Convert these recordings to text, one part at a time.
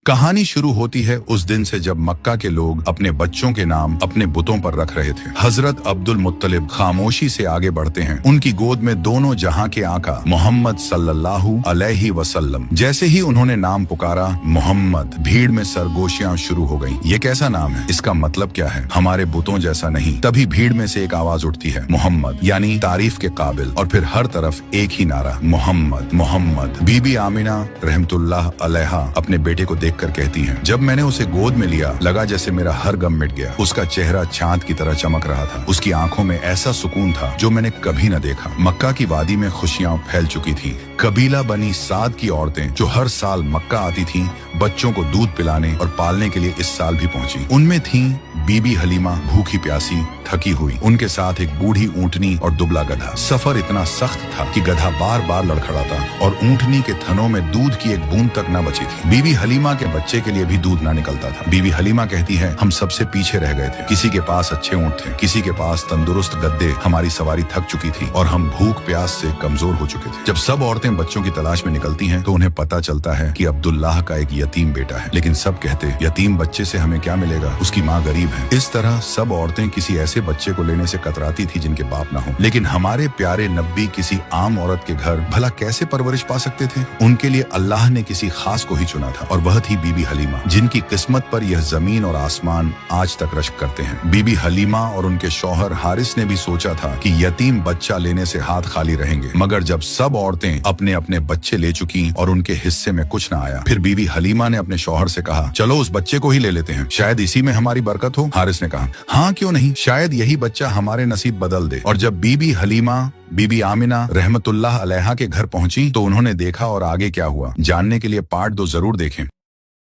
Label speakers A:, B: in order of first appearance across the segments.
A: कहानी शुरू होती है उस दिन से जब मक्का के लोग अपने बच्चों के नाम अपने बुतों पर रख रहे थे। हजरत अब्दुल मुत्तलिब खामोशी से आगे बढ़ते हैं। उनकी गोद में दोनों जहां के आका मोहम्मद सल्लल्लाहु अलैहि वसल्लम। जैसे ही उन्होंने नाम पुकारा मोहम्मद, भीड़ में सरगोशियां शुरू हो गईं। ये कैसा नाम है? इसका मतलब क्या है? हमारे बुतों जैसा नहीं। तभी भीड़ में से एक आवाज उठती है, मोहम्मद, यानी तारीफ के काबिल। और फिर हर तरफ एक ही नारा, मोहम्मद मोहम्मद। बीबी आमिना रहमतुल्लाह अलैहा अपने बेटे को कर कहती हैं, जब मैंने उसे गोद में लिया लगा जैसे मेरा हर गम मिट गया। उसका चेहरा चांद की तरह चमक रहा था। उसकी आंखों में ऐसा सुकून था जो मैंने कभी न देखा। मक्का की वादी में खुशियां फैल चुकी थी। कबीला बनी साद की औरतें जो हर साल मक्का आती थीं, बच्चों को दूध पिलाने और पालने के लिए इस साल भी पहुंची। उनमें थीं बीबी हलीमा, भूखी प्यासी, थकी हुई। उनके साथ एक बूढ़ी ऊंटनी और दुबला गधा। सफर इतना सख्त था कि गधा बार बार लड़खड़ाता और ऊंटनी के थनों में दूध की एक बूंद तक न बची थी। बीबी हलीमा के बच्चे के लिए भी दूध ना निकलता था। बीबी हलीमा कहती है, हम सबसे पीछे रह गए थे। किसी के पास अच्छे ऊंट थे, किसी के पास तंदुरुस्त गद्दे। हमारी सवारी थक चुकी थी और हम भूख प्यास से कमजोर हो चुके थे। जब सब औरतें बच्चों की तलाश में निकलती हैं तो उन्हें पता चलता है कि अब्दुल्लाह का एक यतीम बेटा है। लेकिन सब कहते, यतीम बच्चे से हमें क्या मिलेगा, उसकी माँ गरीब है। इस तरह सब औरतें किसी ऐसे बच्चे को लेने से कतराती थी जिनके बाप ना हो। लेकिन हमारे प्यारे नब्बी किसी आम औरत के घर भला कैसे परवरिश पा सकते थे? उनके लिए अल्लाह ने किसी खास को ही चुना था और वह थी बीबी हलीमा, जिनकी किस्मत पर यह जमीन और आसमान आज तक रश्क करते हैं। बीबी हलीमा और उनके शौहर हारिस ने भी सोचा था कि यतीम बच्चा लेने से हाथ खाली रहेंगे। मगर जब सब औरतें अपने अपने बच्चे ले चुकी और उनके हिस्से में कुछ न आया, फिर बीबी हलीमा ने अपने शौहर से कहा, चलो उस बच्चे को ही ले लेते हैं, शायद इसी में हमारी बरकत हो। हारिस ने कहा, हाँ क्यों नहीं, शायद यही बच्चा हमारे नसीब बदल दे। और जब बीबी हलीमा बीबी आमिना रहमतुल्लाह अलैहा के घर पहुंची तो उन्होंने देखा और आगे क्या हुआ जानने के लिए पार्ट 2 जरूर देखें।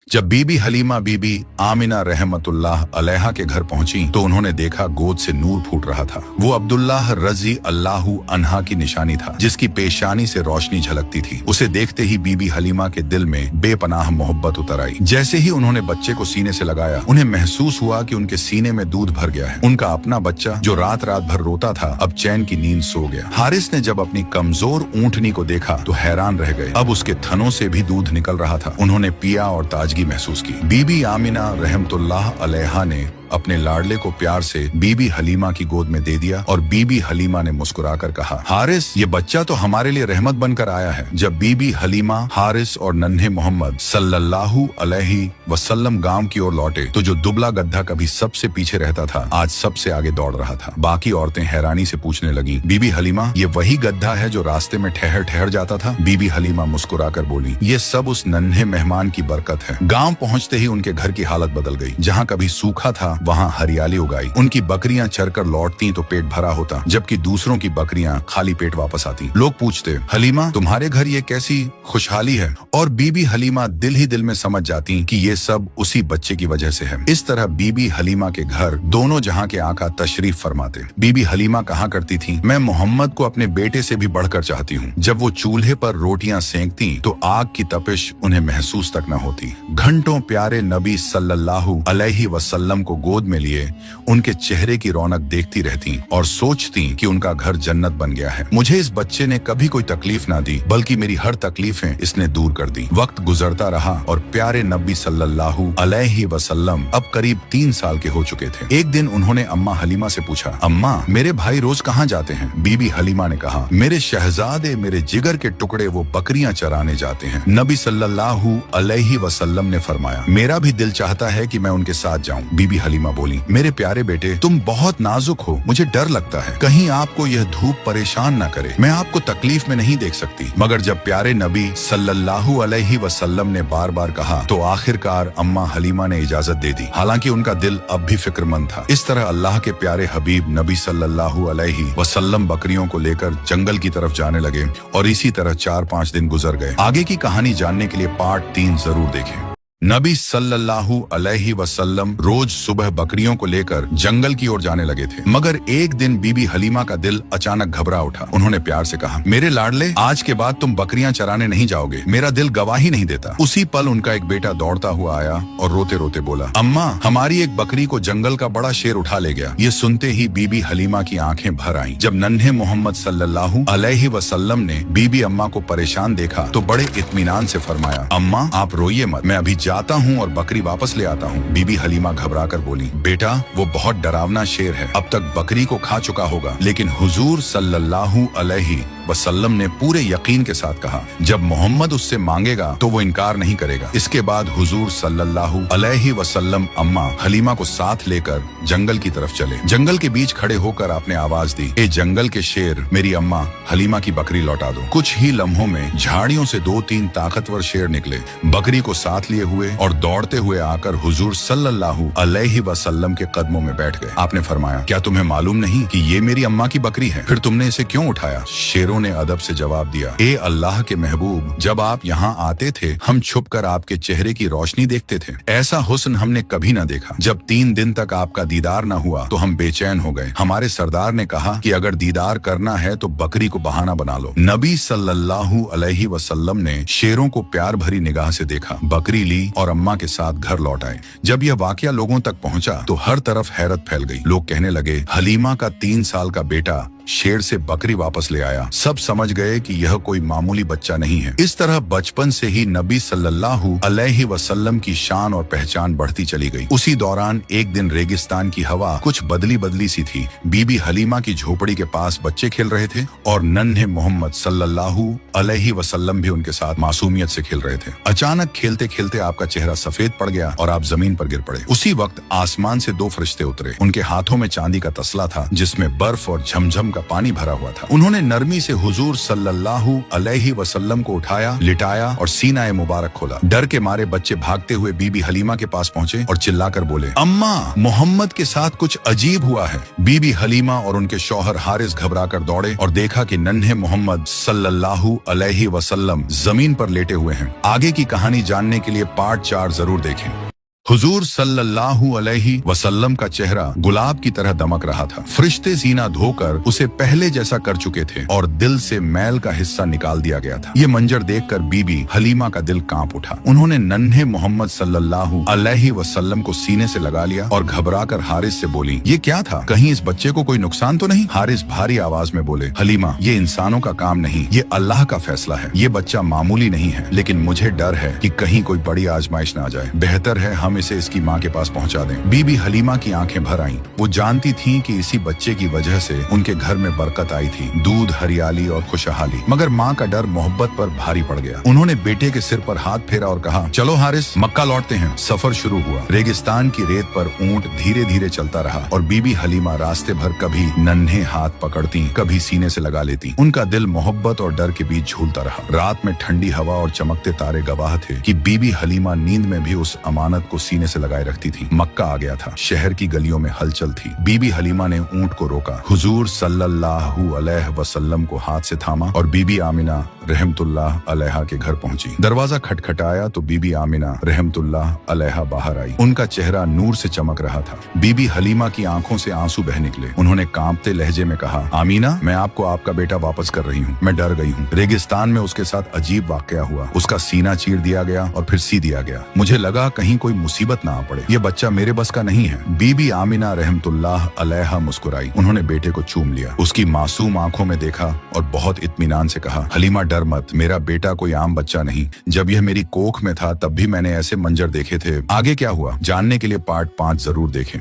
A: जब बीबी हलीमा बीबी आमिना रहमतुल्लाह अलैहा के घर पहुंची तो उन्होंने देखा गोद से नूर फूट रहा था। वो अब्दुल्लाह रजी अल्लाहु अन्हा की निशानी था, जिसकी पेशानी से रोशनी झलकती थी। उसे देखते ही बीबी हलीमा के दिल में बेपनाह मोहब्बत उतर आई। जैसे ही उन्होंने बच्चे को सीने से लगाया, उन्हें महसूस हुआ कि उनके सीने में दूध भर गया है। उनका अपना बच्चा जो रात रात भर रोता था अब चैन की नींद सो गया। हारिस ने जब अपनी कमजोर ऊंटनी को देखा तो हैरान रह गए। अब उसके थनों से भी दूध निकल रहा था। उन्होंने पिया और ताजगी महसूस की। बीबी आमिना रहमतुल्लाह अलैहा ने अपने लाडले को प्यार से बीबी हलीमा की गोद में दे दिया और बीबी हलीमा ने मुस्कुराकर कहा, हारिस, ये बच्चा तो हमारे लिए रहमत बनकर आया है। जब बीबी हलीमा, हारिस और नन्हे मोहम्मद सल्लल्लाहु अलैहि वसल्लम गांव की ओर लौटे तो जो दुबला गधा कभी सबसे पीछे रहता था आज सबसे आगे दौड़ रहा था। बाकी औरतें हैरानी से पूछने लगी, बीबी हलीमा, ये वही गधा है जो रास्ते में ठहर ठहर जाता था? बीबी हलीमा मुस्कुराकर बोली, ये सब उस नन्हे मेहमान की बरकत है। गाँव पहुँचते ही उनके घर की हालत बदल गई। जहाँ कभी सूखा था वहाँ हरियाली उगाई। उनकी बकरियां चरकर लौटती तो पेट भरा होता, जबकि दूसरों की बकरियां खाली पेट वापस आती। लोग पूछते, हलीमा, तुम्हारे घर ये कैसी खुशहाली है? और बीबी हलीमा दिल ही दिल में समझ जाती कि ये सब उसी बच्चे की वजह से है। इस तरह बीबी हलीमा के घर दोनों जहां के आका तशरीफ फरमाते। बीबी हलीमा कहा करती थी, मैं मोहम्मद को अपने बेटे से भी बढ़कर चाहती हूँ। जब वो चूल्हे पर रोटियां सेंकती तो आग की तपिश उन्हें महसूस तक न होती। घंटों प्यारे नबी सल्लल्लाहु अलैहि वसल्लम को गोद में लिए उनके चेहरे की रौनक देखती रहती और सोचती कि उनका घर जन्नत बन गया है। मुझे इस बच्चे ने कभी कोई तकलीफ ना दी, बल्कि मेरी हर तकलीफें इसने दूर कर दी। वक्त गुजरता रहा और प्यारे नबी सल्लल्लाहु अलैहि वसल्लम अब करीब 3 साल के हो चुके थे। एक दिन उन्होंने अम्मा हलीमा से पूछा, अम्मा, मेरे भाई रोज कहाँ जाते हैं? बीबी हलीमा ने कहा, मेरे शहजादे, मेरे जिगर के टुकड़े, वो बकरियां चराने जाते हैं। नबी सल्लल्लाहु अलैहि वसल्लम ने फरमाया, मेरा भी दिल चाहता है कि मैं उनके साथ जाऊं। बीबी हलीमा बोली, मेरे प्यारे बेटे, तुम बहुत नाजुक हो, मुझे डर लगता है कहीं आपको यह धूप परेशान न करे। मैं आपको तकलीफ में नहीं देख सकती। मगर जब प्यारे नबी सल्लल्लाहु अलैहि वसल्लम ने बार बार कहा तो आखिरकार अम्मा हलीमा ने इजाजत दे दी। हालांकि उनका दिल अब भी फिक्रमंद था। इस तरह अल्लाह के प्यारे हबीब नबी सल्लल्लाहु अलैहि वसल्लम बकरियों को लेकर जंगल की तरफ जाने लगे और इसी तरह 4-5 दिन गुजर गए। आगे की कहानी जानने के लिए पार्ट 3 जरूर देखें। नबी सल्लल्लाहु अलैहि वसल्लम रोज सुबह बकरियों को लेकर जंगल की ओर जाने लगे थे। मगर एक दिन बीबी हलीमा का दिल अचानक घबरा उठा। उन्होंने प्यार से कहा, मेरे लाडले, आज के बाद तुम बकरियां चराने नहीं जाओगे। मेरा दिल गवाही नहीं देता। उसी पल उनका एक बेटा दौड़ता हुआ आया और रोते रोते बोला, अम्मा, हमारी एक बकरी को जंगल का बड़ा शेर उठा ले गया। ये सुनते ही बीबी हलीमा की आंखें भर आईं। जब नन्हे मोहम्मद सल्लल्लाहु अलैहि वसल्लम ने बीबी अम्मा को परेशान देखा तो बड़े इत्मीनान से फरमाया, अम्मा, आप रोइए मत, मैं अभी जाता हूँ और बकरी वापस ले आता हूँ। बीबी हलीमा घबरा कर बोली, बेटा वो बहुत डरावना शेर है, अब तक बकरी को खा चुका होगा। लेकिन हुजूर सल्लल्लाहु अलैहि वसल्लम ने पूरे यकीन के साथ कहा, जब मोहम्मद उससे मांगेगा तो वो इनकार नहीं करेगा। इसके बाद हुजूर सल्लल्लाहु अलैहि वसल्लम अम्मा हलीमा को साथ लेकर जंगल की तरफ चले। जंगल के बीच खड़े होकर आपने आवाज दी, ए जंगल के शेर, मेरी अम्मा हलीमा की बकरी लौटा दो। कुछ ही लम्हों में झाड़ियों से 2-3 ताकतवर शेर निकले, बकरी को साथ लिए हुए और दौड़ते हुए आकर हुजूर सल्लल्लाहु अलैहि वसल्लम के कदमों में बैठ गए। आपने फरमाया, क्या तुम्हें मालूम नहीं कि ये मेरी अम्मा की बकरी है? फिर तुमने इसे क्यों उठाया? शेरों ने अदब से जवाब दिया, ए अल्लाह के महबूब, जब आप यहाँ आते थे हम छुपकर आपके चेहरे की रोशनी देखते थे। ऐसा हुस्न हमने कभी न देखा। जब 3 दिन तक आपका दीदार न हुआ तो हम बेचैन हो गए। हमारे सरदार ने कहा कि अगर दीदार करना है तो बकरी को बहाना बना लो। नबी सल्लल्लाहु अलैहि वसल्लम ने शेरों को प्यार भरी निगाह से देखा, बकरी ली और अम्मा के साथ घर लौट आए। जब यह वाकया लोगों तक पहुंचा तो हर तरफ हैरत फैल गई। लोग कहने लगे, हलीमा का 3 साल का बेटा शेर से बकरी वापस ले आया। सब समझ गए कि यह कोई मामूली बच्चा नहीं है। इस तरह बचपन से ही नबी सल्लल्लाहु अलैहि वसल्लम की शान और पहचान बढ़ती चली गई। उसी दौरान एक दिन रेगिस्तान की हवा कुछ बदली बदली सी थी। बीबी हलीमा की झोपड़ी के पास बच्चे खेल रहे थे और नन्हे मोहम्मद सल्लल्लाहु अलैहि वसल्लम भी उनके साथ मासूमियत से खेल रहे थे। अचानक खेलते खेलते आपका चेहरा सफेद पड़ गया और आप जमीन पर गिर पड़े। उसी वक्त आसमान से 2 फरिश्ते उतरे। उनके हाथों में चांदी का तसला था जिसमें बर्फ और झमझम का पानी भरा हुआ था। उन्होंने नरमी से हुजूर सल्लल्लाहु अलैहि वसल्लम को उठाया, लिटाया और सीना मुबारक खोला। डर के मारे बच्चे भागते हुए बीबी हलीमा के पास पहुंचे और चिल्लाकर बोले, अम्मा, मोहम्मद के साथ कुछ अजीब हुआ है। बीबी हलीमा और उनके शौहर हारिस घबराकर दौड़े और देखा कि नन्हे मोहम्मद सल्लल्लाहु अलैहि वसल्लम जमीन पर लेटे हुए हैं। आगे की कहानी जानने के लिए पार्ट 4 जरूर देखें। हुजूर सल्लल्लाहु अलैहि वसल्लम का चेहरा गुलाब की तरह दमक रहा था। फरिश्ते सीना धोकर उसे पहले जैसा कर चुके थे और दिल से मैल का हिस्सा निकाल दिया गया था। ये मंजर देखकर बीबी हलीमा का दिल कांप उठा। उन्होंने नन्हे मोहम्मद सल्लल्लाहु अलैहि वसल्लम को सीने से लगा लिया और घबराकर हारिस से बोली, ये क्या था? कहीं इस बच्चे को कोई नुकसान तो नहीं? हारिस भारी आवाज में बोले, हलीमा, ये इंसानों का काम नहीं, ये अल्लाह का फैसला है। ये बच्चा मामूली नहीं है, लेकिन मुझे डर है कि कहीं कोई बड़ी आजमाइश न आ जाए। बेहतर है हम इसे इसकी माँ के पास पहुंचा दें। बीबी हलीमा की आंखें भर आईं। वो जानती थीं कि इसी बच्चे की वजह से उनके घर में बरकत आई थी, दूध, हरियाली और खुशहाली। मगर माँ का डर मोहब्बत पर भारी पड़ गया। उन्होंने बेटे के सिर पर हाथ फेरा और कहा, चलो हारिस, मक्का लौटते हैं। सफर शुरू हुआ। रेगिस्तान की रेत पर ऊंट धीरे धीरे चलता रहा और बीबी हलीमा रास्ते भर कभी नन्हे हाथ पकड़ती, कभी सीने से लगा लेती। उनका दिल मोहब्बत और डर के बीच झूलता रहा। रात में ठंडी हवा और चमकते तारे गवाह थे कि बीबी हलीमा नींद में भी उस अमानत को सीने से लगाए रखती थी। मक्का आ गया था। शहर की गलियों में हलचल थी। बीबी हलीमा ने ऊंट को रोका, हुजूर सल्लल्लाहु अलैहि वसल्लम को हाथ से थामा और बीबी आमिना रहमतुल्लाह अलैहा के घर पहुंची। दरवाजा खटखटाया तो बीबी आमिना रहमतुल्लाह अलैहा बाहर आई। उनका चेहरा नूर से चमक रहा था। बीबी हलीमा की आंखों से आंसू बह निकले। उन्होंने कांपते लहजे में कहा, आमीना, मैं आपको आपका बेटा वापस कर रही हूँ। मैं डर गई हूँ। रेगिस्तान में उसके साथ अजीब वाकया हुआ। उसका सीना चीर दिया गया और फिर सी दिया गया। मुझे लगा कहीं कोई मुसीबत ना आ पड़े। ये बच्चा मेरे बस का नहीं है। बीबी आमिना रहमतुल्लाह अलैहा मुस्कुराई। उन्होंने बेटे को चूम लिया, उसकी मासूम आंखों में देखा और बहुत इत्मीनान से कहा, हलीमा, डर मत, मेरा बेटा कोई आम बच्चा नहीं। जब यह मेरी कोख में था तब भी मैंने ऐसे मंजर देखे थे। आगे क्या हुआ जानने के लिए पार्ट 5 जरूर देखें।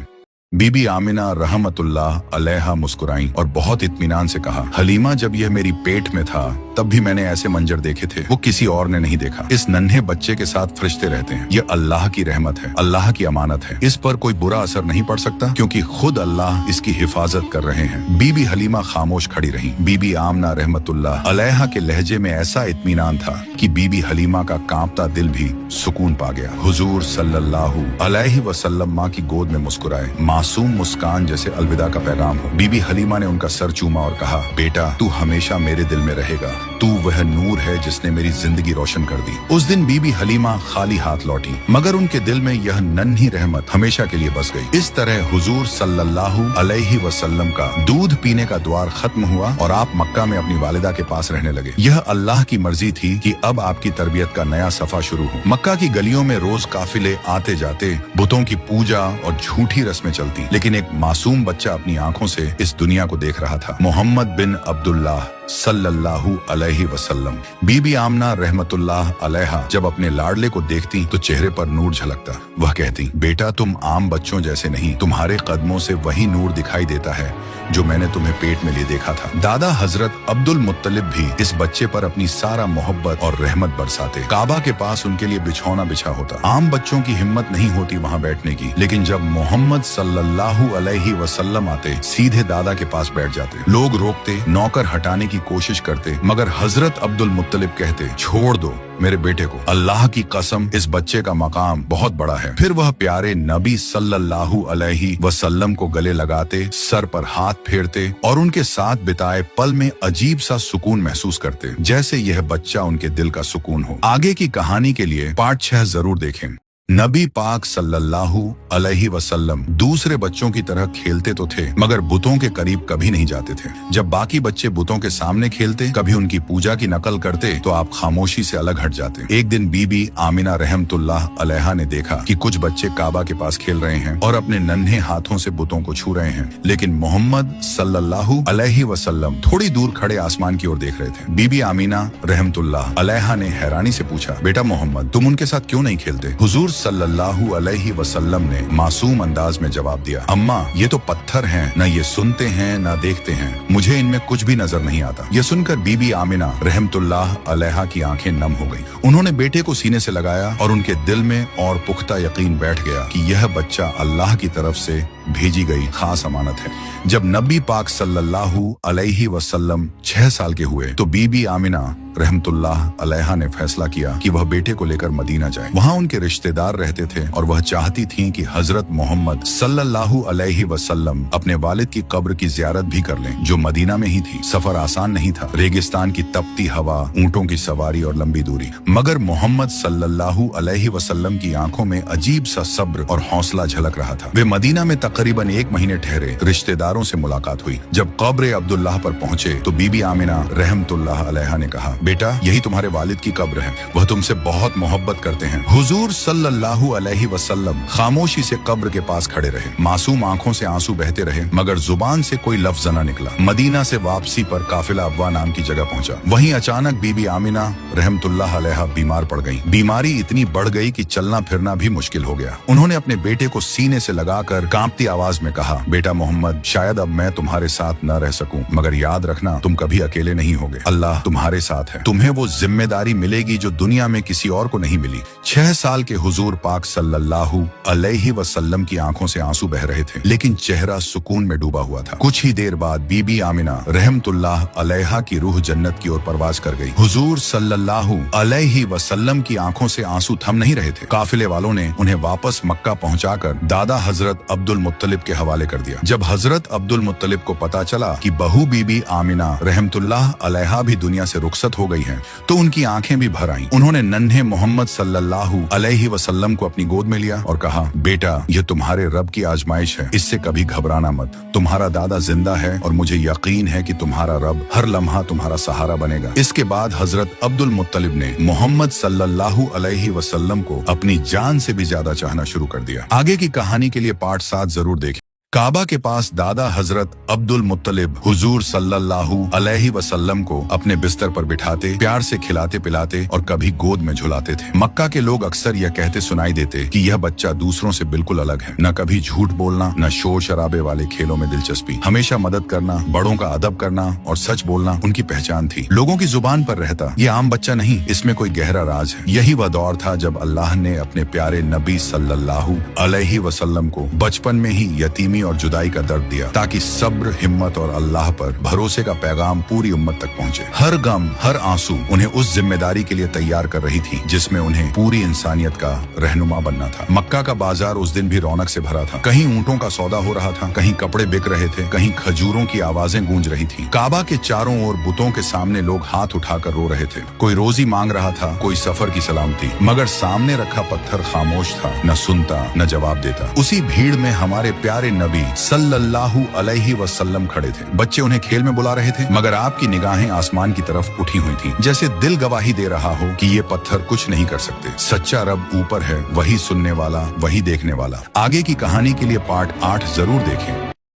A: बीबी आमिना रहमतुल्लाह अलैहा मुस्कुराई और बहुत इत्मीनान से कहा, हलीमा, जब यह मेरी पेट में था तब भी मैंने ऐसे मंजर देखे थे, वो किसी और ने नहीं देखा। इस नन्हे बच्चे के साथ फरिश्ते रहते हैं। यह अल्लाह की रहमत है, अल्लाह की अमानत है। इस पर कोई बुरा असर नहीं पड़ सकता क्योंकि खुद अल्लाह इसकी हिफाजत कर रहे हैं। बीबी हलीमा खामोश खड़ी रही। बीबी आमिना रहमतुल्लाह अलैहा के लहजे में ऐसा इत्मीनान था कि बीबी हलीमा का कांपता दिल भी सुकून पा गया। हुजूर सल्लल्लाहु अलैहि वसल्लम माँ की गोद में मुस्कुराए, मासूम मुस्कान जैसे अलविदा का पैगाम हो। बीबी हलीमा ने उनका सर चूमा और कहा, बेटा, तू हमेशा मेरे दिल में रहेगा। तू वह नूर है जिसने मेरी जिंदगी रोशन कर दी। उस दिन बीबी हलीमा खाली हाथ लौटी, मगर उनके दिल में यह नन्ही रहमत हमेशा के लिए बस गई। इस तरह हुजूर सल्लल्लाहु अलैहि वसल्लम का दूध पीने का द्वार खत्म हुआ और आप मक्का में अपनी वालिदा के पास रहने लगे। यह अल्लाह की मर्जी थी कि अब आपकी तरबियत का नया सफा शुरू हो। मक्का की गलियों में रोज काफिले आते जाते, बुतों की पूजा और झूठी रस्में चलती, लेकिन एक मासूम बच्चा अपनी आंखों से इस दुनिया को देख रहा था। मोहम्मद बिन अब्दुल्लाह सल्लल्लाहु अलैहि वसल्लम। बीबी आमना रहमतुल्लाह अलैहा जब अपने लाडले को देखती तो चेहरे पर नूर झलकता। वह कहती, बेटा तुम आम बच्चों जैसे नहीं, तुम्हारे कदमों से वही नूर दिखाई देता है जो मैंने तुम्हें पेट में लिए देखा था। दादा हजरत अब्दुल मुत्तलिब भी इस बच्चे पर अपनी सारा मोहब्बत और रहमत बरसाते। काबा के पास उनके लिए बिछौना बिछा होता। आम बच्चों की हिम्मत नहीं होती वहाँ बैठने की, लेकिन जब मोहम्मद सल्लल्लाहु अलैहि वसल्लम आते सीधे दादा के पास बैठ जाते। लोग रोकते, नौकर हटाने की कोशिश करते, मगर हजरत अब्दुल मुत्तलिब कहते, छोड़ दो मेरे बेटे को, अल्लाह की कसम इस बच्चे का मकाम बहुत बड़ा है। फिर वह प्यारे नबी सल्लल्लाहु अलैहि वसल्लम को गले लगाते, सर पर हाथ फेरते और उनके साथ बिताए पल में अजीब सा सुकून महसूस करते, जैसे यह बच्चा उनके दिल का सुकून हो। आगे की कहानी के लिए पार्ट 6 जरूर देखें। नबी पाक सल्लल्लाहु अलैहि वसल्लम दूसरे बच्चों की तरह खेलते तो थे, मगर बुतों के करीब कभी नहीं जाते थे। जब बाकी बच्चे बुतों के सामने खेलते, कभी उनकी पूजा की नकल करते, तो आप खामोशी से अलग हट जाते। एक दिन बीबी आमिना रहमतुल्लाह अलैहा ने देखा कि कुछ बच्चे काबा के पास खेल रहे हैं और अपने नन्हे हाथों से बुतों को छू रहे हैं, लेकिन मोहम्मद सल्लल्लाहु अलैहि वसल्लम थोड़ी दूर खड़े आसमान की ओर देख रहे थे। बीबी आमिना रहमतुल्लाह अलैहा ने हैरानी से पूछा, बेटा मोहम्मद, तुम उनके साथ क्यों नहीं खेलते? हुजूर सल्लल्लाहु अलैहि वसल्लम ने मासूम अंदाज में जवाब दिया, अम्मा ये तो पत्थर हैं, न ये सुनते हैं न देखते हैं, मुझे इनमें कुछ भी नजर नहीं आता। यह सुनकर बीबी आमिना रहमतुल्लाह अलैहा की आंखें नम हो गईं। उन्होंने बेटे को सीने से लगाया और उनके दिल में और पुख्ता यकीन बैठ गया कि यह बच्चा अल्लाह की तरफ से भेजी गई खास अमानत है। जब नबी पाक सल्लल्लाहु अलैहि वसल्लम 6 साल के हुए तो बीबी आमिना रहमतुल्लाह अलैहा ने फैसला किया कि वह बेटे को लेकर मदीना जाए। वहाँ उनके रिश्तेदार रहते थे और वह चाहती थीं कि हजरत मोहम्मद सल्लल्लाहु अलैहि वसल्लम अपने वालिद की कब्र की जियारत भी कर लें, जो मदीना में ही थी। सफर आसान नहीं था, रेगिस्तान की तपती हवा, ऊंटों की सवारी और लंबी दूरी, मगर मोहम्मद सल्लल्लाहु अलैहि वसल्लम की आंखों में अजीब सा सब्र और हौसला झलक रहा था। वे मदीना में तकरीबन 1 महीने ठहरे। रिश्तेदारों से मुलाकात हुई। जब कब्र अब्दुल्लाह पर पहुंचे तो बीबी आमिना रहमतुल्लाह अलैहा ने कहा, बेटा यही तुम्हारे वालिद की कब्र है, वह तुमसे बहुत मोहब्बत करते हैं। हुजूर सल्लल्लाहु अलैहि वसल्लम खामोशी से कब्र के पास खड़े रहे। मासूम आंखों से आंसू बहते रहे, मगर जुबान से कोई लफ्ज न निकला। मदीना से वापसी पर काफिला अब्वा नाम की जगह पहुंचा। वहीं अचानक बीबी आमिना रहमतुल्लाह अलैहा बीमार पड़ गईं। बीमारी इतनी बढ़ गई कि चलना फिरना भी मुश्किल हो गया। उन्होंने अपने बेटे को सीने से लगाकर कांपती आवाज में कहा, बेटा मोहम्मद, शायद अब मैं तुम्हारे साथ न रह सकूं, मगर याद रखना तुम कभी अकेले नहीं होगे। अल्लाह तुम्हारे साथ है। तुम्हें वो जिम्मेदारी मिलेगी जो दुनिया में किसी और को नहीं मिली। 6 साल के हुजूर पाक सल्लल्लाहु अलैहि वसल्लम की आंखों से आंसू बह रहे थे, लेकिन चेहरा सुकून में डूबा हुआ था। कुछ ही देर बाद बीबी आमिना रहमतुल्लाह अलैहा की रूह जन्नत की ओर परवाज कर गई। हुजूर सल्लल्लाहु अलैहि वसल्लम की आंखों से आंसू थम नहीं रहे थे। काफिले वालों ने उन्हें वापस मक्का पहुंचाकर दादा हजरत अब्दुल मुत्तलिब के हवाले कर दिया। जब हजरत अब्दुल मुत्तलिब को पता चला कि बहू बीबी आमिना रहमतुल्लाह अलैहा भी दुनिया से रुखसत हो गई है, तो उनकी आंखें भी भर आईं। उन्होंने नन्हे मोहम्मद सल्लल्लाहु अलैहि वसल्लम को अपनी गोद में लिया और कहा, बेटा यह तुम्हारे रब की आजमाइश है, इससे कभी घबराना मत। तुम्हारा दादा जिंदा है और मुझे यकीन है कि तुम्हारा रब हर लम्हा तुम्हारा सहारा बनेगा। इसके बाद हजरत अब्दुल मुत्तलिब ने मोहम्मद सल्लल्लाहु अलैहि वसल्लम को अपनी जान से भी ज्यादा चाहना शुरू कर दिया। आगे की कहानी के लिए पार्ट 7 जरूर देखें। काबा के पास दादा हजरत अब्दुल मुत्तलिब हुजूर सल्लल्लाहु अलैहि वसल्लम को अपने बिस्तर पर बिठाते, प्यार से खिलाते पिलाते और कभी गोद में झुलाते थे। मक्का के लोग अक्सर यह कहते सुनाई देते कि यह बच्चा दूसरों से बिल्कुल अलग है। न कभी झूठ बोलना, न शोर शराबे वाले खेलों में दिलचस्पी, हमेशा मदद करना, बड़ों का अदब करना और सच बोलना उनकी पहचान थी। लोगों की जुबान पर रहता, ये आम बच्चा नहीं, इसमें कोई गहरा राज है। यही वह दौर था जब अल्लाह ने अपने प्यारे नबी सल्लल्लाहु अलैहि वसल्लम को बचपन में ही यतीमी और जुदाई का दर्द दिया, ताकि सब्र, हिम्मत और अल्लाह पर भरोसे का पैगाम पूरी उम्मत तक पहुंचे। हर गम, हर आंसू उन्हें उस जिम्मेदारी के लिए तैयार कर रही थी जिसमें उन्हें पूरी इंसानियत का रहनुमा बनना था। मक्का का बाजार उस दिन भी रौनक से भरा था। कहीं ऊंटों का सौदा हो रहा था, कहीं कपड़े बिक रहे थे, कहीं खजूरों की आवाजें गूंज रही थी। काबा के चारों ओर बुतों के सामने लोग हाथ उठाकर रो रहे थे। कोई रोजी मांग रहा था, कोई सफर की सलामती, मगर सामने रखा पत्थर खामोश था, न सुनता न जवाब देता। उसी भीड़ में हमारे प्यारे नबी सल्लल्लाहु अलैहि वसल्लम खड़े थे। बच्चे उन्हें खेल में बुला रहे थे, मगर आपकी निगाहें आसमान की तरफ उठी हुई थीं, जैसे दिल गवाही दे रहा हो कि ये पत्थर कुछ नहीं कर सकते। सच्चा रब ऊपर है, वही सुनने वाला, वही देखने वाला। आगे की कहानी के लिए पार्ट 8 जरूर देखें।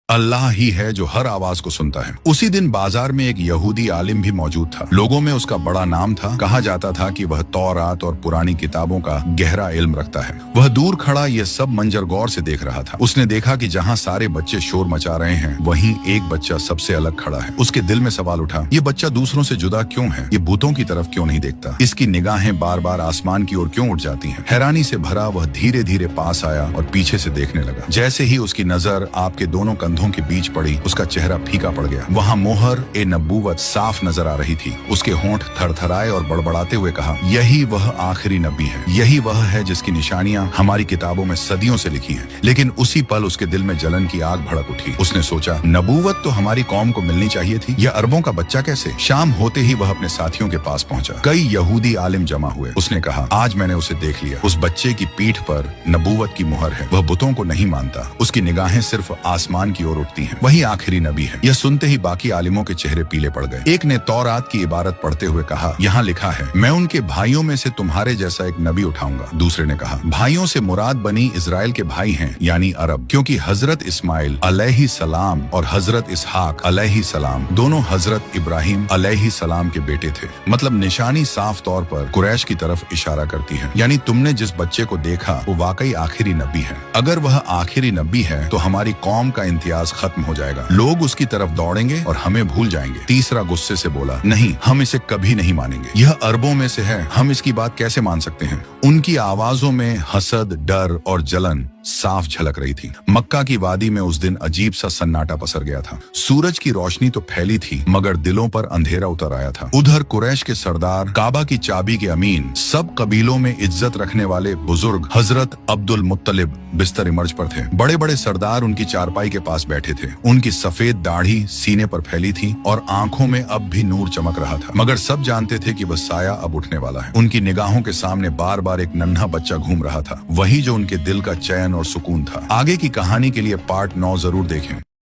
A: अल्लाह ही है जो हर आवाज को सुनता है। उसी दिन बाजार में एक यहूदी आलिम भी मौजूद था। लोगों में उसका बड़ा नाम था। कहा जाता था कि वह तौरात और पुरानी किताबों का गहरा इल्म रखता है। वह दूर खड़ा यह सब मंजर गौर से देख रहा था। उसने देखा कि जहाँ सारे बच्चे शोर मचा रहे हैं, वहीं एक बच्चा सबसे अलग खड़ा है। उसके दिल में सवाल उठा, ये बच्चा दूसरों से जुदा क्यों है? ये भूतों की तरफ क्यों नहीं देखता? इसकी निगाहें बार बार आसमान की ओर क्यों उठ जाती हैं? हैरानी से भरा वह धीरे धीरे पास आया और पीछे से देखने लगा। जैसे ही उसकी नजर आपके दोनों कंधों के बीच पड़ी, उसका चेहरा फीका पड़ गया। वहाँ मोहर ए नबूवत साफ नजर आ रही थी। उसके होंठ थरथराए और बड़बड़ाते हुए कहा, यही वह आखिरी नबी है, यही वह है जिसकी निशानियां हमारी किताबों में सदियों से लिखी हैं। लेकिन उसी पल उसके दिल में जलन की आग भड़क उठी। उसने सोचा, नबूवत तो हमारी कौम को मिलनी चाहिए थी, यह अरबों का बच्चा कैसे? शाम होते ही वह अपने साथियों के पास पहुंचा। कई यहूदी आलिम जमा हुए। उसने कहा, आज मैंने उसे देख लिया। उस बच्चे की पीठ पर नबूवत की मुहर है। वह बुतों को नहीं मानता। उसकी निगाहें सिर्फ आसमान की ओर उठती हैं। वही आखिरी नबी है। यह सुनते ही बाकी आलिमों के चेहरे पीले पड़ गए। एक ने तौरात की इबारत पढ़ते हुए कहा, यहाँ लिखा है, मैं उनके भाइयों में से तुम्हारे जैसा एक नबी उठाऊंगा। दूसरे ने कहा, भाइयों से मुराद बनी इजराइल के भाई हैं, यानी अरब, क्योंकि हजरत इस्माइल अलैहि सलाम और हजरत इसहाक अलैहि सलाम दोनों हजरत इब्राहिम अलैहि सलाम के बेटे थे। मतलब निशानी साफ तौर पर कुरैश की तरफ इशारा करती है। यानी तुमने जिस बच्चे को देखा वो वाकई आखिरी नबी है। अगर वह आखिरी नबी है तो हमारी कौम का इम्तियाज खत्म हो जाएगा। लोग उसकी तरफ दौड़ेंगे और हमें भूल जाएंगे। तीसरा गुस्से से बोला, नहीं, हम इसे कभी नहीं मानेंगे। यह अरबों में से है, हम इसकी बात कैसे मान सकते हैं? उनकी आवाजों में हसद, डर और जलन साफ झलक रही थी। मक्का की वादी में उस दिन अजीब सा सन्नाटा पसर गया था। सूरज की रोशनी तो फैली थी, मगर दिलों पर अंधेरा उतर आया था। उधर कुरैश के सरदार, काबा की चाबी के अमीन, सब कबीलों में इज्जत रखने वाले बुजुर्ग हजरत अब्दुल मुत्तलिब बिस्तर इमर्ज पर थे। बड़े बड़े सरदार उनकी चारपाई के पास बैठे थे। उनकी सफेद दाढ़ी सीने पर फैली थी और आंखों में अब भी नूर चमक रहा था। मगर सब जानते थे कि वह साया अब उठने वाला है। उनकी निगाहों के सामने बार बार एक नन्हा बच्चा घूम रहा था, वही जो उनके दिल का चैन और सुकून था। आगे की कहानी के लिए पार्ट 9 जरूर देखें।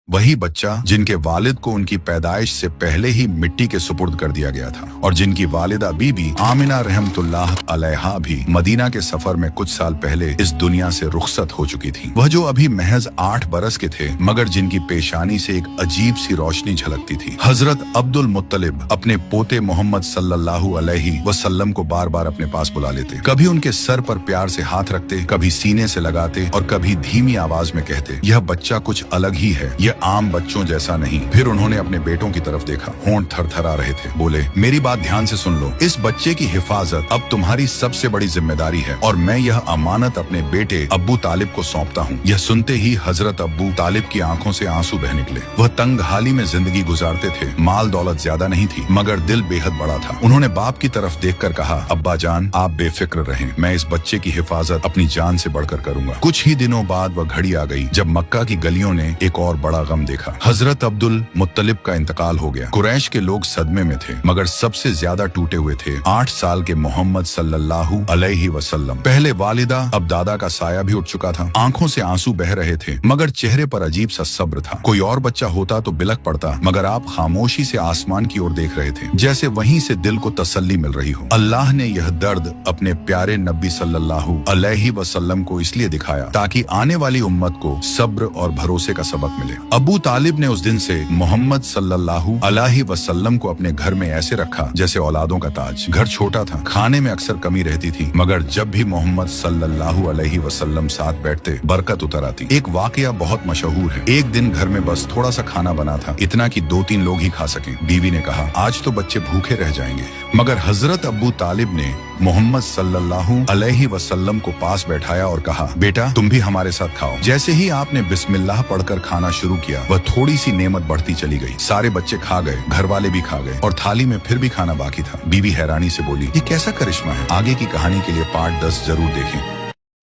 A: वही बच्चा जिनके वालिद को उनकी पैदाइश से पहले ही मिट्टी के सुपुर्द कर दिया गया था और जिनकी वालिदा बीबी आमिना रहमतुल्लाह अलैहा भी मदीना के सफर में कुछ साल पहले इस दुनिया से रुखसत हो चुकी थी। वह जो अभी महज 8 बरस के थे, मगर जिनकी पेशानी से एक अजीब सी रोशनी झलकती थी। हजरत अब्दुल मुत्तलिब अपने पोते मोहम्मद सल्लल्लाहु अलैहि वसल्लम को बार बार अपने पास बुला लेते। कभी उनके सर पर प्यार से हाथ रखते, कभी सीने से लगाते और कभी धीमी आवाज में कहते, यह बच्चा कुछ अलग ही है, यह आम बच्चों जैसा नहीं। फिर उन्होंने अपने बेटों की तरफ देखा। होंठ थरथरा रहे थे। बोले, मेरी बात ध्यान से सुन लो। इस बच्चे की हिफाजत अब तुम्हारी सबसे बड़ी जिम्मेदारी है और मैं यह अमानत अपने बेटे अब्बू तालिब को सौंपता हूँ। यह सुनते ही हजरत अब्बू तालिब की आंखों से आंसू बह निकले। वह तंग हाली में जिंदगी गुजारते थे। माल दौलत ज्यादा नहीं थी, मगर दिल बेहद बड़ा था। उन्होंने बाप की तरफ देखकर कहा, अब्बा जान, आप बेफिक्र रहें, मैं इस बच्चे की हिफाजत अपनी जान से बढ़कर करूंगा। कुछ ही दिनों बाद वह घड़ी आ गई जब मक्का की गलियों ने एक और बड़ा गम देखा। हजरत अब्दुल मुत्तलिब का इंतकाल हो गया। कुरैश के लोग सदमे में थे, मगर सबसे ज्यादा टूटे हुए थे 8 साल के मोहम्मद सल्लल्लाहु अलैहि वसल्लम। पहले वालिदा, अब दादा का साया भी उठ चुका था। आंखों से आंसू बह रहे थे, मगर चेहरे पर अजीब सा सब्र था। कोई और बच्चा होता तो बिलख पड़ता, मगर आप खामोशी से आसमान की ओर देख रहे थे, जैसे वहीं से दिल को तसल्ली मिल रही हो। अल्लाह ने यह दर्द अपने प्यारे नबी सल्लल्लाहु अलैहि वसल्लम को इसलिए दिखाया ताकि आने वाली उम्मत को सब्र और भरोसे का सबक मिले। अबू तालिब ने उस दिन से मोहम्मद सल्लल्लाहु अलैहि वसल्लम को अपने घर में ऐसे रखा जैसे औलादों का ताज। घर छोटा था, खाने में अक्सर कमी रहती थी, मगर जब भी मोहम्मद सल्लल्लाहु अलैहि वसल्लम साथ बैठते, बरकत उतर आती। एक वाकया बहुत मशहूर है। एक दिन घर में बस थोड़ा सा खाना बना था, इतना कि 2-3 लोग ही खा सके। बीवी ने कहा, आज तो बच्चे भूखे रह जाएंगे। मगर हजरत अब्बू तालिब ने मोहम्मद सल्लल्लाहु अलैहि वसल्लम को पास बैठाया और कहा, बेटा तुम भी हमारे साथ खाओ। जैसे ही आपने बिस्मिल्लाह पढ़कर खाना शुरू किया, वह थोड़ी सी नेमत बढ़ती चली गई। सारे बच्चे खा गए, घर वाले भी खा गए और थाली में फिर भी खाना बाकी था। बीवी हैरानी से बोली, ये कैसा करिश्मा है? आगे की कहानी के लिए पार्ट 10 जरूर देखें।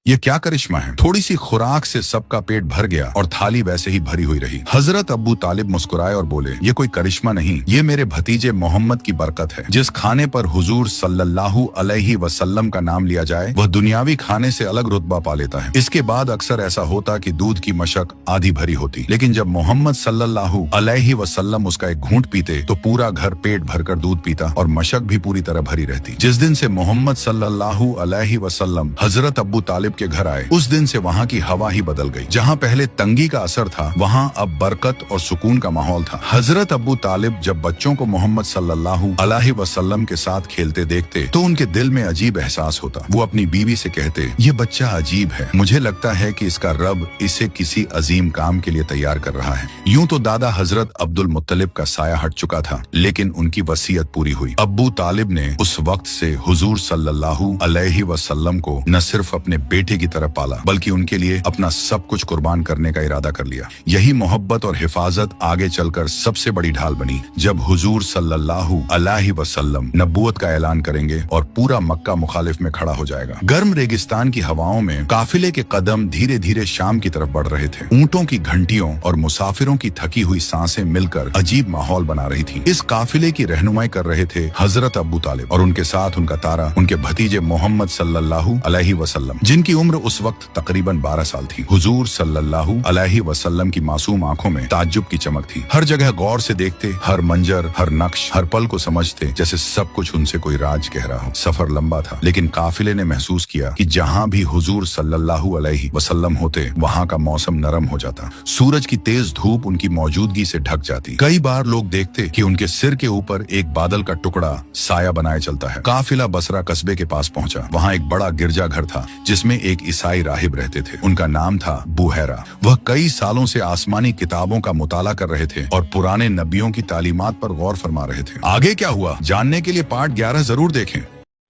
A: ये क्या करिश्मा है? थोड़ी सी खुराक से सबका पेट भर गया और थाली वैसे ही भरी हुई रही। हजरत अब्बू तालिब मुस्कुराए और बोले, ये कोई करिश्मा नहीं, ये मेरे भतीजे मोहम्मद की बरकत है। जिस खाने पर हुजूर सल्लल्लाहु अलैहि वसल्लम का नाम लिया जाए, वह दुनियावी खाने से अलग रुतबा पा लेता है। इसके बाद अक्सर ऐसा होता कि दूध की मशक आधी भरी होती, लेकिन जब मोहम्मद सल्लल्लाहु अलैहि वसल्लम उसका एक घूंट पीते तो पूरा घर पेट भरकर दूध पीता और मशक भी पूरी तरह भरी रहती। जिस दिन से मोहम्मद सल्लल्लाहु अलैहि वसल्लम हजरत अब्बू तालिब के घर आए, उस दिन से वहाँ की हवा ही बदल गई। जहाँ पहले तंगी का असर था, वहाँ अब बरकत और सुकून का माहौल था। हजरत अबू तालिब जब बच्चों को मोहम्मद सल्लल्लाहु अलैहि वसल्लम के साथ खेलते देखते तो उनके दिल में अजीब एहसास होता। वो अपनी बीवी से कहते, ये बच्चा अजीब है, मुझे लगता है कि इसका रब इसे किसी अजीम काम के लिए तैयार कर रहा है। यूं तो दादा हजरत अब्दुल मुत्तलिब का साया हट चुका था, लेकिन उनकी वसीयत पूरी हुई। अब्बू तालिब ने उस वक्त से हुजूर सल्लल्लाहु अलैहि वसल्लम को न सिर्फ अपने बेटे की तरह पाला, बल्कि उनके लिए अपना सब कुछ कुर्बान करने का इरादा कर लिया। यही मोहब्बत और हिफाजत आगे चलकर सबसे बड़ी ढाल बनी, जब हुजूर सल्लल्लाहु अलैहि वसल्लम नबूवत का ऐलान करेंगे और पूरा मक्का मुखालिफ में खड़ा हो जाएगा। गर्म रेगिस्तान की हवाओं में काफिले के कदम धीरे धीरे शाम की तरफ बढ़ रहे थे। ऊंटों की घंटियों और मुसाफिरों की थकी हुई सांसें मिलकर अजीब माहौल बना रही थी। इस काफिले की रहनुमाई कर रहे थे हजरत अबू तालिब और उनके साथ उनका तारा, उनके भतीजे मोहम्मद सल्लल्लाहु अलैहि वसल्लम, जिनकी उम्र उस वक्त तकरीबन 12 साल थी। हुजूर सल्लल्लाहु अलैहि वसल्लम की मासूम आंखों में ताज्जुब की चमक थी। हर जगह गौर से देखते, हर मंजर, हर नक्श, हर पल को समझते, जैसे सब कुछ उनसे कोई राज कह रहा हो। सफर लंबा था, लेकिन काफिले ने महसूस किया कि जहाँ भी हुजूर सल्लल्लाहु अलैहि वसल्लम होते, वहाँ का मौसम नरम हो जाता। सूरज की तेज धूप उनकी मौजूदगी से ढक जाती। कई बार लोग देखते कि उनके सिर के ऊपर एक बादल का टुकड़ा साया बनाए चलता है। काफिला बसरा कस्बे के पास पहुंचा। वहाँ एक बड़ा गिरजाघर था, जिसमें एक ईसाई राहिब रहते थे। उनका नाम था बुहैरा। वह कई सालों से आसमानी किताबों का मुताला कर रहे थे और पुराने नबियों की तालीमात पर गौर फरमा रहे थे। आगे क्या हुआ जानने के लिए पार्ट 11 जरूर देखें।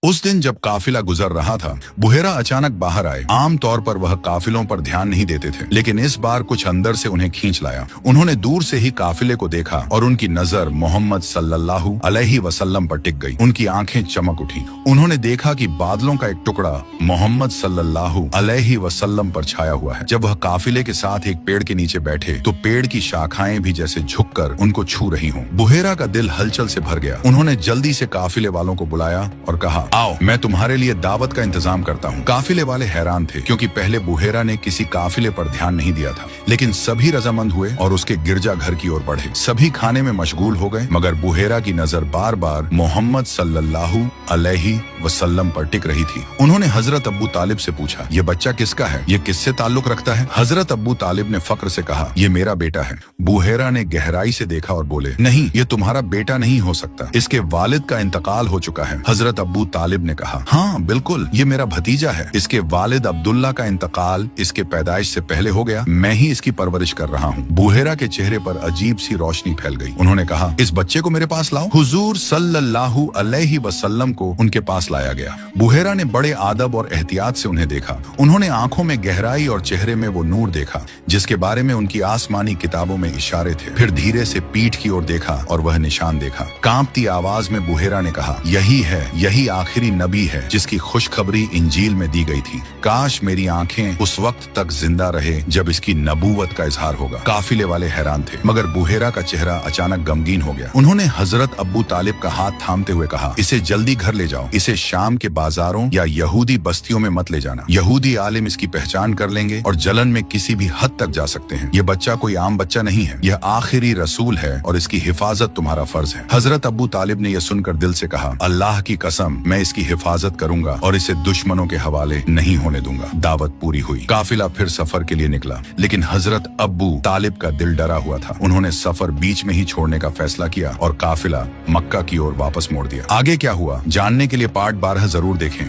A: उस दिन जब काफिला गुजर रहा था, बुहैरा अचानक बाहर आए। आम तौर पर वह काफिलों पर ध्यान नहीं देते थे, लेकिन इस बार कुछ अंदर से उन्हें खींच लाया। उन्होंने दूर से ही काफिले को देखा और उनकी नजर मोहम्मद सल्लल्लाहु अलैहि वसल्लम पर टिक गई। उनकी आंखें चमक उठी। उन्होंने देखा कि बादलों का एक टुकड़ा मोहम्मद सल्लल्लाहु अलैहि वसल्लम पर छाया हुआ है। जब वह काफिले के साथ एक पेड़ के नीचे बैठे तो पेड़ की शाखाएं भी जैसे झुककर उनको छू रही हों। बुहैरा का दिल हलचल से भर गया। उन्होंने जल्दी से काफिले वालों को बुलाया और कहा, आओ, मैं तुम्हारे लिए दावत का इंतजाम करता हूँ। काफिले वाले हैरान थे, क्योंकि पहले बुहैरा ने किसी काफिले पर ध्यान नहीं दिया था, लेकिन सभी रजामंद हुए और उसके गिरजा घर की ओर बढ़े। सभी खाने में मशगूल हो गए, मगर बुहैरा की नजर बार बार मोहम्मद सल्लल्लाहु अलैहि वसल्लम पर टिक रही थी। उन्होंने हजरत अब्बू तालिब से पूछा, ये बच्चा किसका है? ये किससे ताल्लुक रखता है? हजरत अब्बू तालिब ने फक्र से कहा, ये मेरा बेटा है। बुहैरा ने गहराई से देखा और बोले, नहीं, ये तुम्हारा बेटा नहीं हो सकता, इसके वालिद का इंतकाल हो चुका है। हजरत अब्बू तालिब ने कहा, हाँ बिल्कुल, ये मेरा भतीजा है। इसके वालिद अब्दुल्ला का इंतकाल इसके पैदाइश से पहले हो गया। मैं ही इसकी परवरिश कर रहा हूँ। बुहैरा के चेहरे पर अजीब सी रोशनी फैल गई। उन्होंने कहा, इस बच्चे को मेरे पास लाओ। हुजूर सल्लल्लाहु अलैहि वसल्लम को उनके पास लाया गया। बुहैरा ने बड़े आदब और एहतियात से उन्हें देखा। उन्होंने आंखों में गहराई और चेहरे में वो नूर देखा जिसके बारे में उनकी आसमानी किताबों में इशारे थे। फिर धीरे से पीठ की ओर देखा और वह निशान देखा। कांपती आवाज में बुहैरा ने कहा, यही है, यही आखिरी नबी है जिसकी खुशखबरी इंजील में दी गई थी। काश मेरी आंखें उस वक्त तक जिंदा रहे जब इसकी नबूवत का इजहार होगा। काफिले वाले हैरान थे, मगर बुहैरा का चेहरा अचानक गमगीन हो गया। उन्होंने हजरत अब्बू तालिब का हाथ थामते हुए कहा, इसे जल्दी घर ले जाओ। इसे शाम के बाजारों या यहूदी बस्तियों में मत ले जाना। यहूदी आलिम इसकी पहचान कर लेंगे और जलन में किसी भी हद तक जा सकते हैं। यह बच्चा कोई आम बच्चा नहीं है, यह आखिरी रसूल है और इसकी हिफाजत तुम्हारा फर्ज है। हजरत अब्बू तालिब ने यह सुनकर दिल से कहा, अल्लाह की कसम, मैं इसकी हिफाजत करूंगा और इसे दुश्मनों के हवाले नहीं होने दूंगा। दावत पूरी हुई। काफिला फिर सफर के लिए निकला, लेकिन हजरत अब्बू तालिब का दिल डरा हुआ था। उन्होंने सफर बीच में ही छोड़ने का फैसला किया और काफिला मक्का की ओर वापस मोड़ दिया। आगे क्या हुआ जानने के लिए पार्ट 12 जरूर देखें।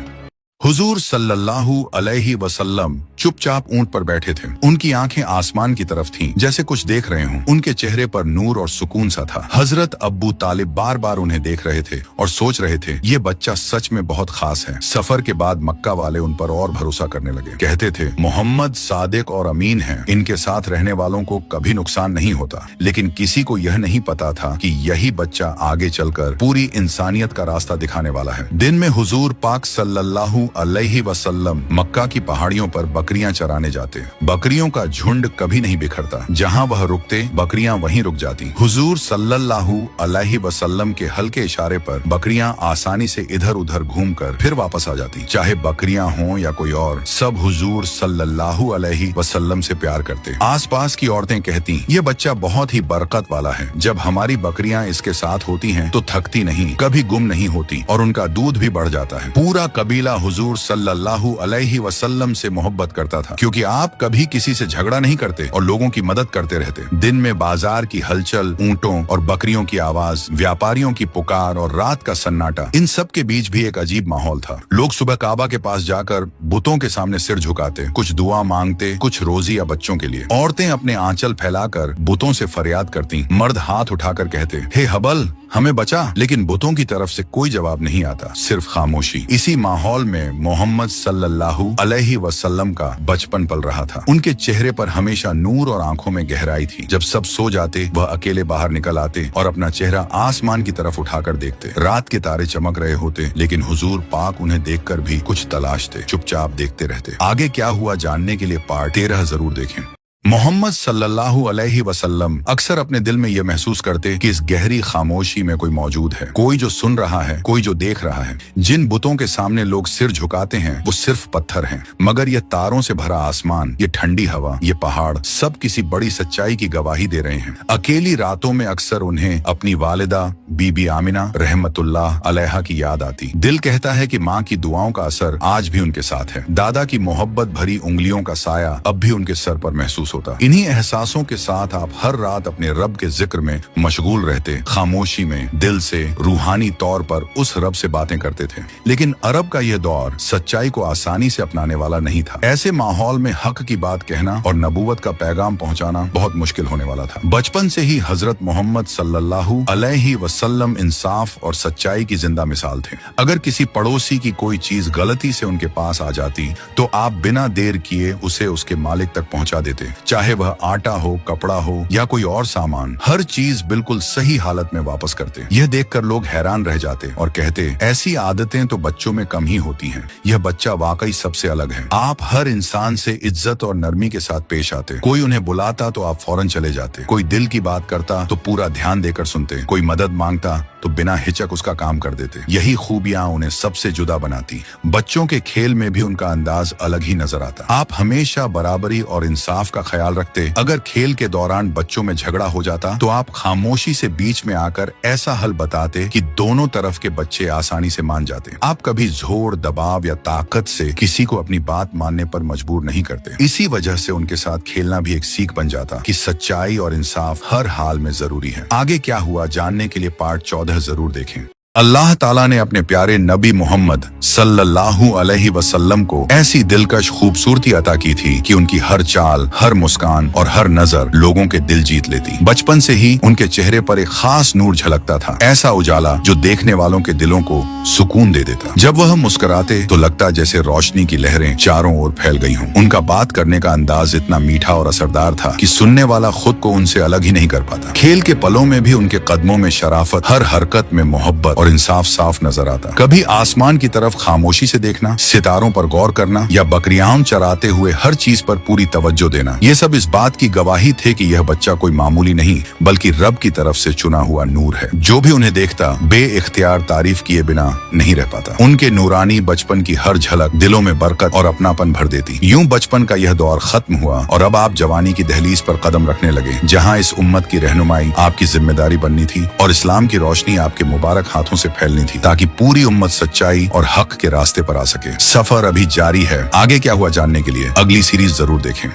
A: हुजूर सल्लल्लाहु अलैहि वसल्लम चुपचाप ऊंट पर बैठे थे। उनकी आंखें आसमान की तरफ थीं, जैसे कुछ देख रहे हों। उनके चेहरे पर नूर और सुकून सा था। हजरत अब्बू तालिब बार बार उन्हें देख रहे थे और सोच रहे थे, ये बच्चा सच में बहुत खास है। सफर के बाद मक्का वाले उन पर और भरोसा करने लगे। कहते थे, मोहम्मद सादिक और अमीन हैं, इनके साथ रहने वालों को कभी नुकसान नहीं होता। लेकिन किसी को यह नहीं पता था कि यही बच्चा आगे चलकर पूरी इंसानियत का रास्ता दिखाने वाला है। दिन में हुजूर पाक सल्लल्लाहु अलैहि वसल्लम मक्का की पहाड़ियों पर बकरियां चराने जाते। बकरियों का झुंड कभी नहीं बिखरता, जहां वह रुकते बकरियां वहीं रुक जाती। हुजूर सल्लल्लाहु अलैहि वसल्लम के हल्के इशारे पर बकरियां आसानी से इधर उधर घूमकर फिर वापस आ जाती। चाहे बकरियां हों या कोई और, सब हुजूर सल्लल्लाहु अलैहि वसल्लम से प्यार करते। आसपास की औरतें कहती, ये बच्चा बहुत ही बरकत वाला है। जब हमारी बकरियां इसके साथ होती हैं तो थकती नहीं, कभी गुम नहीं होती और उनका दूध भी बढ़ जाता है। पूरा कबीला हुजूर सल्लल्लाहु अलैहि वसल्लम से मोहब्बत करता था, क्योंकि आप कभी किसी से झगड़ा नहीं करते और लोगों की मदद करते रहते। दिन में बाजार की हलचल, ऊंटों और बकरियों की आवाज, व्यापारियों की पुकार और रात का सन्नाटा, इन सब के बीच भी एक अजीब माहौल था। लोग सुबह काबा के पास जाकर बुतों के सामने सिर झुकाते, कुछ दुआ मांगते, कुछ रोजी या बच्चों के लिए। औरतें अपने आंचल फैलाकर बुतों से फरियाद करती, मर्द हाथ उठाकर कहते, हे हबल हमें बचा। लेकिन बुतों की तरफ से कोई जवाब नहीं आता, सिर्फ खामोशी। इसी माहौल में मोहम्मद सल्लल्लाहु अलैहि वसल्लम का बचपन पल रहा था। उनके चेहरे पर हमेशा नूर और आंखों में गहराई थी। जब सब सो जाते, वह अकेले बाहर निकल आते और अपना चेहरा आसमान की तरफ उठाकर देखते। रात के तारे चमक रहे होते, लेकिन हुजूर पाक उन्हें देखकर भी कुछ तलाशते, चुपचाप देखते रहते। आगे क्या हुआ जानने के लिए पार्ट 13 जरूर देखें। मोहम्मद सल्लल्लाहु अलैहि वसल्लम अक्सर अपने दिल में यह महसूस करते कि इस गहरी खामोशी में कोई मौजूद है, कोई जो सुन रहा है, कोई जो देख रहा है। जिन बुतों के सामने लोग सिर झुकाते हैं वो सिर्फ पत्थर हैं, मगर ये तारों से भरा आसमान, ये ठंडी हवा, ये पहाड़, सब किसी बड़ी सच्चाई की गवाही दे रहे हैं। अकेली रातों में अक्सर उन्हें अपनी वालिदा बीबी आमिना रहमतुल्लाह अलैहा की याद आती। दिल कहता है कि माँ की दुआओं का असर आज भी उनके साथ है। दादा की मोहब्बत भरी उंगलियों का साया अब भी उनके सर पर महसूस होता। इन्हीं एहसासों के साथ आप हर रात अपने रब के जिक्र में मशगूल रहते, खामोशी में दिल से रूहानी तौर पर उस रब से बातें करते थे। लेकिन अरब का यह दौर सच्चाई को आसानी से अपनाने वाला नहीं था। ऐसे माहौल में हक की बात कहना और नबूवत का पैगाम पहुंचाना बहुत मुश्किल होने वाला था। बचपन से ही हजरत मोहम्मद सल्लल्लाहु अलैहि वसल्लम इंसाफ और सच्चाई की जिंदा मिसाल थे। अगर किसी पड़ोसी की कोई चीज गलती से उनके पास आ जाती तो आप बिना देर किए उसे उसके मालिक तक पहुंचा देते। चाहे वह आटा हो, कपड़ा हो या कोई और सामान, हर चीज बिल्कुल सही हालत में वापस करते। यह देखकर लोग हैरान रह जाते और कहते, ऐसी आदतें तो बच्चों में कम ही होती हैं। यह बच्चा वाकई सबसे अलग है। आप हर इंसान से इज्जत और नरमी के साथ पेश आते। कोई उन्हें बुलाता तो आप फौरन चले जाते। कोई दिल की बात करता तो पूरा ध्यान देकर सुनते। कोई मदद मांगता तो बिना हिचक उसका काम कर देते। यही खूबियां उन्हें सबसे जुदा बनाती। बच्चों के खेल में भी उनका अंदाज अलग ही नजर आता। आप हमेशा बराबरी और इंसाफ का ख्याल रखते। अगर खेल के दौरान बच्चों में झगड़ा हो जाता तो आप खामोशी से बीच में आकर ऐसा हल बताते कि दोनों तरफ के बच्चे आसानी से मान जाते। आप कभी जोर, दबाव या ताकत से किसी को अपनी बात मानने पर मजबूर नहीं करते। इसी वजह से उनके साथ खेलना भी एक सीख बन जाता कि सच्चाई और इंसाफ हर हाल में जरूरी है। आगे क्या हुआ जानने के लिए पार्ट 14 जरूर देखें। अल्लाह ताला ने अपने प्यारे नबी मोहम्मद सल्लल्लाहु अलैहि वसल्लम को ऐसी दिलकश खूबसूरती अता की थी कि उनकी हर चाल, हर मुस्कान और हर नजर लोगों के दिल जीत लेती। बचपन से ही उनके चेहरे पर एक खास नूर झलकता था, ऐसा उजाला जो देखने वालों के दिलों को सुकून दे देता। जब वह मुस्कुराते तो लगता जैसे रोशनी की लहरें चारों ओर फैल गई हों। उनका बात करने का अंदाज इतना मीठा और असरदार था कि सुनने वाला खुद को उनसे अलग ही नहीं कर पाता। खेल के पलों में भी उनके कदमों में शराफत, हर हरकत में मोहब्बत और इंसाफ साफ नजर आता। कभी आसमान की तरफ खामोशी से देखना, सितारों पर गौर करना या बकरियां चराते हुए हर चीज पर पूरी तवज्जो देना, ये सब इस बात की गवाही थे कि यह बच्चा कोई मामूली नहीं बल्कि रब की तरफ से चुना हुआ नूर है। जो भी उन्हें देखता बेइख्तियार तारीफ किए बिना नहीं रह पाता। उनके नूरानी बचपन की हर झलक दिलों में बरकत और अपनापन भर देती। यूं बचपन का यह दौर खत्म हुआ और अब आप जवानी की दहलीज पर कदम रखने लगे, जहां इस उम्मत की रहनुमाई आपकी जिम्मेदारी बननी थी और इस्लाम की रोशनी आपके मुबारक हाथों से फैलनी थी, ताकि पूरी उम्मत सच्चाई और हक के रास्ते पर आ सके। सफर अभी जारी है। आगे क्या हुआ जानने के लिए अगली सीरीज जरूर देखें।